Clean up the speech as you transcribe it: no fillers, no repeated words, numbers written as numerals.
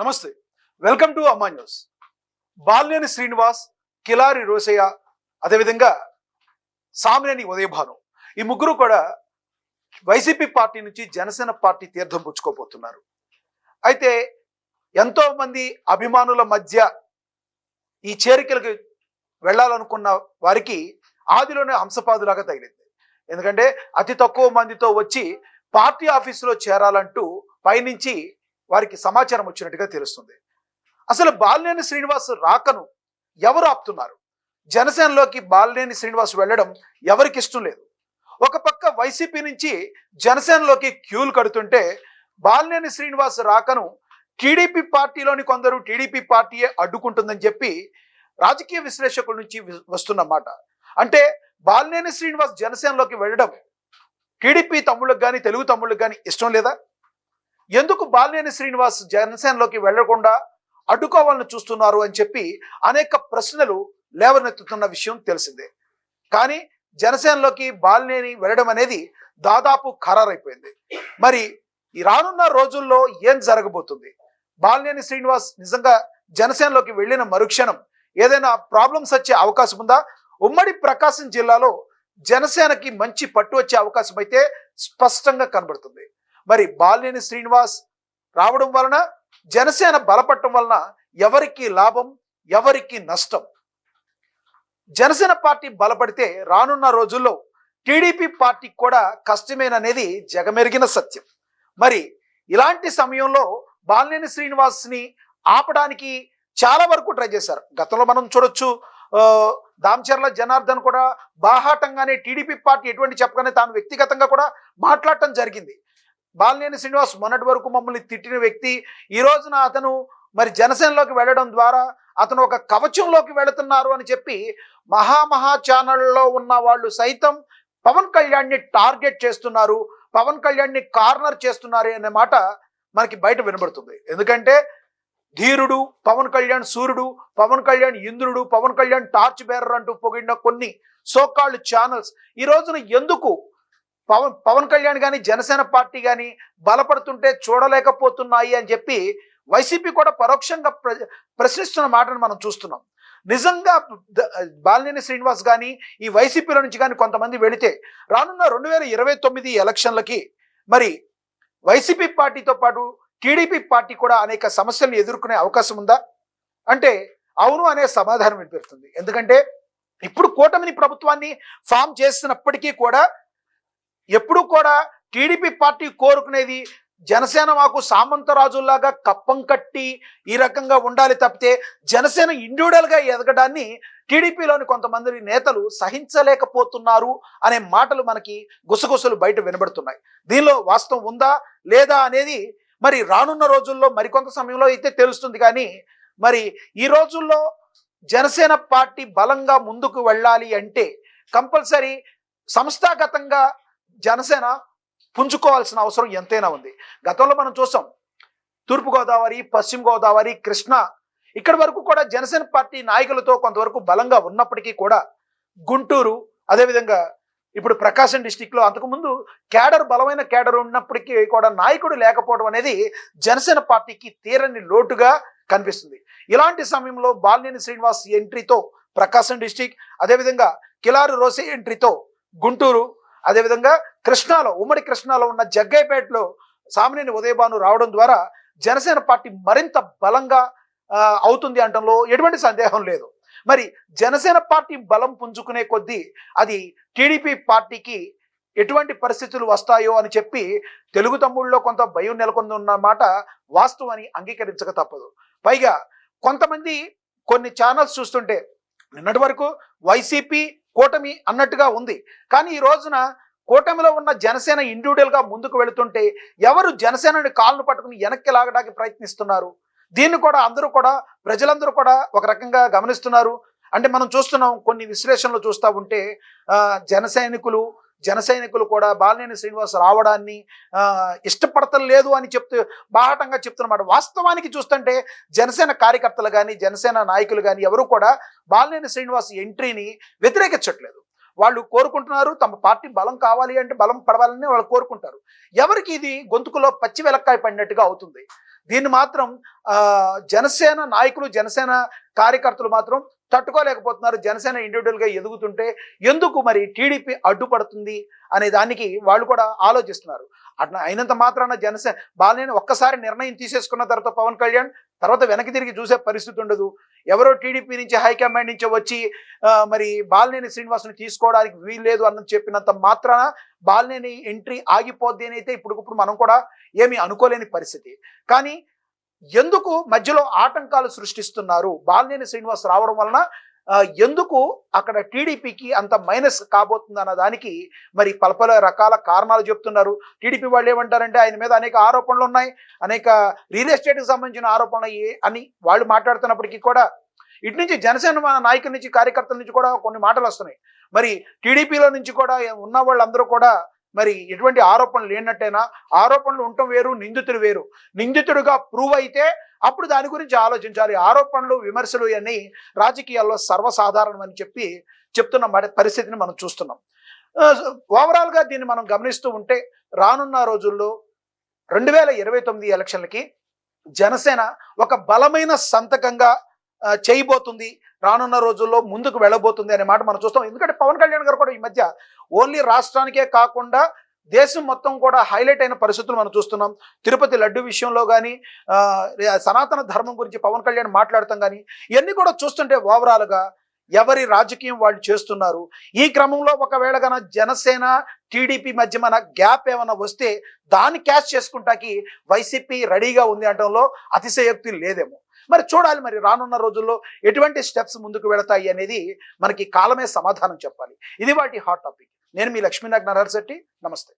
నమస్తే, welcome to అమ్మా news. Balineni Srinivas, Kilari Rosaiah, అదేవిధంగా సామినేని ఉదయభాను, ఈ ముగ్గురు కూడా వైసీపీ పార్టీ నుంచి జనసేన పార్టీ తీర్థం పుచ్చుకోబోతున్నారు. అయితే ఎంతో మంది అభిమానుల మధ్య ఈ చేరికలకు వెళ్ళాలనుకున్న వారికి ఆదిలోనే హంసపాదులాగా తగిలింది. ఎందుకంటే అతి తక్కువ మందితో వచ్చి పార్టీ ఆఫీసులో చేరాలంటూ పైనుంచి వారికి సమాచారం వచ్చినట్టుగా తెలుస్తుంది. అసలు బాలినేని శ్రీనివాస్ రాకను ఎవరు ఆపుతున్నారు? జనసేనలోకి బాలినేని శ్రీనివాస్ వెళ్ళడం ఎవరికి ఇష్టం లేదు. ఒక పక్క వైసీపీ నుంచి జనసేనలోకి క్యూలు కడుతుంటే బాలినేని శ్రీనివాస్ రాకను టీడీపీ పార్టీలోని కొందరు టీడీపీ పార్టీయే అడ్డుకుంటుందని చెప్పి రాజకీయ విశ్లేషకుల నుంచి వస్తున్న మాట. అంటే బాలినేని శ్రీనివాస్ జనసేనలోకి వెళ్ళడం టీడీపీ తమ్ముళ్ళకి కానీ తెలుగు తమ్ముళ్ళకి కానీ ఇష్టం లేదా? ఎందుకు బాలినేని శ్రీనివాస్ జనసేనలోకి వెళ్లకుండా అడ్డుకోవాలని చూస్తున్నారు అని చెప్పి అనేక ప్రశ్నలు లేవనెత్తుతున్న విషయం తెలిసిందే. కానీ జనసేనలోకి బాలినేని వెళ్ళడం అనేది దాదాపు ఖరారైపోయింది. మరి ఈ రానున్న రోజుల్లో ఏం జరగబోతుంది? బాలినేని శ్రీనివాస్ నిజంగా జనసేనలోకి వెళ్ళిన మరుక్షణం ఏదైనా ప్రాబ్లమ్స్ వచ్చే అవకాశం ఉందా? ఉమ్మడి ప్రకాశం జిల్లాలో జనసేనకి మంచి పట్టు వచ్చే అవకాశం అయితే స్పష్టంగా కనబడుతుంది. మరి బాలినేని శ్రీనివాస్ రావడం వలన, జనసేన బలపడటం వలన ఎవరికి లాభం, ఎవరికి నష్టం? జనసేన పార్టీ బలపడితే రానున్న రోజుల్లో టీడీపీ పార్టీకి కూడా కష్టమేననేది జగమెరిగిన సత్యం. మరి ఇలాంటి సమయంలో బాలినేని శ్రీనివాస్ని ఆపడానికి చాలా వరకు ట్రై చేశారు. గతంలో మనం చూడొచ్చు, దామచర్ల జనార్దన్ కూడా బాహాటంగానే టీడీపీ పార్టీ ఎటువంటి చెప్పగానే తాను వ్యక్తిగతంగా కూడా మాట్లాడటం జరిగింది. బాలినేని శ్రీనివాస్ మొన్నటి వరకు మమ్మల్ని తిట్టిన వ్యక్తి, ఈ రోజున అతను మరి జనసేనలోకి వెళ్ళడం ద్వారా అతను ఒక కవచంలోకి వెళుతున్నారు అని చెప్పి మహా ఛానల్లో ఉన్న వాళ్ళు సైతం పవన్ కళ్యాణ్ని టార్గెట్ చేస్తున్నారు, పవన్ కళ్యాణ్ని కార్నర్ చేస్తున్నారు అనే మాట మనకి బయట వినబడుతుంది. ఎందుకంటే ధీరుడు పవన్ కళ్యాణ్, సూర్యుడు పవన్ కళ్యాణ్, ఇంద్రుడు పవన్ కళ్యాణ్, టార్చ్ బేరర్ అంటూ పొగిడిన కొన్ని సోకాల్డ్ ఛానల్స్ ఈ రోజున ఎందుకు పవన్ కళ్యాణ్ కానీ జనసేన పార్టీ కానీ బలపడుతుంటే చూడలేకపోతున్నాయి అని చెప్పి వైసీపీ కూడా పరోక్షంగా ప్రశ్నిస్తున్న మాటను మనం చూస్తున్నాం. నిజంగా బాలినేని శ్రీనివాస్ కానీ ఈ వైసీపీలో నుంచి కానీ కొంతమంది వెళితే రానున్న 2029 ఎలక్షన్లకి మరి వైసీపీ పార్టీతో పాటు టీడీపీ పార్టీ కూడా అనేక సమస్యలను ఎదుర్కొనే అవకాశం ఉందా అంటే అవును అనే సమాధానం వినిపిస్తుంది. ఎందుకంటే ఇప్పుడు కూటమిని ప్రభుత్వాన్ని ఫామ్ చేస్తున్నప్పటికీ కూడా ఎప్పుడు కూడా టీడీపీ పార్టీ కోరుకునేది జనసేన మాకు సామంతరాజుల్లాగా కప్పం కట్టి ఈ రకంగా ఉండాలి తప్పితే జనసేన ఇండివిడువల్గా ఎదగడాన్ని టీడీపీలోని కొంతమంది నేతలు సహించలేకపోతున్నారు అనే మాటలు మనకి గుసగుసలు బయట వినబడుతున్నాయి. దీనిలో వాస్తవం ఉందా లేదా అనేది మరి రానున్న రోజుల్లో మరికొంత సమయంలో అయితే తెలుస్తుంది. కానీ మరి ఈ రోజుల్లో జనసేన పార్టీ బలంగా ముందుకు వెళ్ళాలి అంటే కంపల్సరీ సంస్థాగతంగా జనసేన పుంజుకోవాల్సిన అవసరం ఎంతైనా ఉంది. గతంలో మనం చూసాం, తూర్పుగోదావరి, పశ్చిమ గోదావరి, కృష్ణా ఇక్కడి వరకు కూడా జనసేన పార్టీ నాయకులతో కొంతవరకు బలంగా ఉన్నప్పటికీ కూడా గుంటూరు, అదేవిధంగా ఇప్పుడు ప్రకాశం డిస్టిక్లో అంతకుముందు బలమైన కేడర్ ఉన్నప్పటికీ కూడా నాయకుడు లేకపోవడం అనేది జనసేన పార్టీకి తీరని లోటుగా కనిపిస్తుంది. ఇలాంటి సమయంలో బాలినేని శ్రీనివాస్ ఎంట్రీతో ప్రకాశం డిస్టిక్, అదేవిధంగా కిలారి రోసయ్య ఎంట్రీతో గుంటూరు, అదేవిధంగా కృష్ణాలో ఉమ్మడి కృష్ణాలో ఉన్న జగ్గయ్యపేటలో సామినేని ఉదయభాను రావడం ద్వారా జనసేన పార్టీ మరింత బలంగా అవుతుంది అనడంలో ఎటువంటి సందేహం లేదు. మరి జనసేన పార్టీ బలం పుంజుకునే కొద్దీ అది టీడీపీ పార్టీకి ఎటువంటి పరిస్థితులు వస్తాయో అని చెప్పి తెలుగు తమ్ముళ్ళలో కొంత భయం నెలకొని ఉన్నమాట వాస్తవాన్ని అంగీకరించక తప్పదు. పైగా కొంతమంది కొన్ని ఛానల్స్ చూస్తుంటే నిన్నటి వరకు వైసీపీ కూటమి అన్నట్టుగా ఉంది, కానీ ఈ రోజున కూటమిలో ఉన్న జనసేన ఇండివిడువల్గా ముందుకు వెళుతుంటే ఎవరు జనసేనని కాళ్ళను పట్టుకుని వెనక్కి లాగడానికి ప్రయత్నిస్తున్నారు? దీన్ని కూడా ప్రజలందరూ కూడా ఒక రకంగా గమనిస్తున్నారు. అంటే మనం చూస్తున్నాం, కొన్ని విశ్లేషణలు చూస్తూ ఉంటే జనసైనికులు కూడా బాలినేని శ్రీనివాస్ రావడాన్ని ఇష్టపడతలేదు అని బాహటంగా చెప్తున్నమాట. వాస్తవానికి చూస్తుంటే జనసేన కార్యకర్తలు కానీ జనసేన నాయకులు కానీ ఎవరు కూడా బాలినేని శ్రీనివాస్ ఎంట్రీని వ్యతిరేకించట్లేదు. వాళ్ళు కోరుకుంటున్నారు, తమ పార్టీ బలం కావాలి అంటే బలం పడవాలని వాళ్ళు కోరుకుంటారు. ఎవరికి ఇది గొంతుకులో పచ్చి వెలక్కాయ పడినట్టుగా అవుతుంది. దీన్ని మాత్రం జనసేన నాయకులు, జనసేన కార్యకర్తలు మాత్రం తట్టుకోలేకపోతున్నారు. జనసేన ఇండివిజువల్గా ఎదుగుతుంటే ఎందుకు మరి టీడీపీ అడ్డుపడుతుంది అనే దానికి వాళ్ళు కూడా ఆలోచిస్తున్నారు. అట్లా అయినంత మాత్రాన జనసేన బాలినేని ఒక్కసారి నిర్ణయం తీసేసుకున్న తర్వాత పవన్ కళ్యాణ్ తర్వాత వెనక్కి తిరిగి చూసే పరిస్థితి ఉండదు. ఎవరో టీడీపీ నుంచి హైకమాండ్ నుంచి వచ్చి మరి బాలినేని శ్రీనివాస్ని తీసుకోవడానికి వీల్లేదు అన్నది చెప్పినంత మాత్రాన బాలినేని ఎంట్రీ ఆగిపోద్ది అని అయితే ఇప్పుడు మనం కూడా ఏమీ అనుకోలేని పరిస్థితి. కానీ ఎందుకు మధ్యలో ఆటంకాలు సృష్టిస్తున్నారు? బాలినేని శ్రీనివాస్ రావడం వలన ఎందుకు అక్కడ టీడీపీకి అంత మైనస్ కాబోతుంది అన్న దానికి మరి పలు రకాల కారణాలు చెప్తున్నారు. టీడీపీ వాళ్ళు ఏమంటారంటే ఆయన మీద అనేక ఆరోపణలు ఉన్నాయి, అనేక రియల్ ఎస్టేట్కి సంబంధించిన ఆరోపణలు అని వాళ్ళు మాట్లాడుతున్నప్పటికీ కూడా ఇటు నుంచి జనసేన నాయకుల నుంచి, కార్యకర్తల నుంచి కూడా కొన్ని మాటలు వస్తున్నాయి. మరి టీడీపీలో నుంచి కూడా ఉన్న వాళ్ళందరూ కూడా మరి ఎటువంటి ఆరోపణలు లేనట్టేనా? ఆరోపణలు ఉండటం వేరు, నిందితుడు వేరు. నిందితుడుగా ప్రూవ్ అయితే అప్పుడు దాని గురించి ఆలోచించాలి. ఆరోపణలు, విమర్శలు అన్నీ రాజకీయాల్లో సర్వసాధారణం అని చెప్తున్న పరిస్థితిని మనం చూస్తున్నాం. ఓవరాల్గా దీన్ని మనం గమనిస్తూ ఉంటే రానున్న రోజుల్లో 2029 ఎలక్షన్లకి జనసేన ఒక బలమైన సంతకంగా చేయబోతుంది, రానున్న రోజుల్లో ముందుకు వెళ్ళబోతుంది అనే మాట మనం చూస్తాం. ఎందుకంటే పవన్ కళ్యాణ్ గారు కూడా ఈ మధ్య ఓన్లీ రాష్ట్రానికే కాకుండా దేశం మొత్తం కూడా హైలైట్ అయిన పరిస్థితులు మనం చూస్తున్నాం. తిరుపతి లడ్డు విషయంలో కానీ, సనాతన ధర్మం గురించి పవన్ కళ్యాణ్ మాట్లాడతాం కానీ, ఇవన్నీ కూడా చూస్తుంటే ఓవరాల్గా ఎవరి రాజకీయం వాళ్ళు చేస్తున్నారు. ఈ క్రమంలో ఒకవేళ కన్నా జనసేన టీడీపీ మధ్య మన గ్యాప్ ఏమైనా వస్తే దాన్ని క్యాచ్ చేసుకుంటాకి వైసీపీ రెడీగా ఉంది అనడంలో అతిశయోక్తి లేదేమో. మరి చూడాలి, మరి రానున్న రోజుల్లో ఎటువంటి స్టెప్స్ ముందుకు వెళతాయి అనేది మనకి కాలమే సమాధానం చెప్పాలి. ఇది వాటి హాట్ టాపిక్. నేను మీ లక్ష్మీనారాయణ నరహరి శెట్టి. నమస్తే.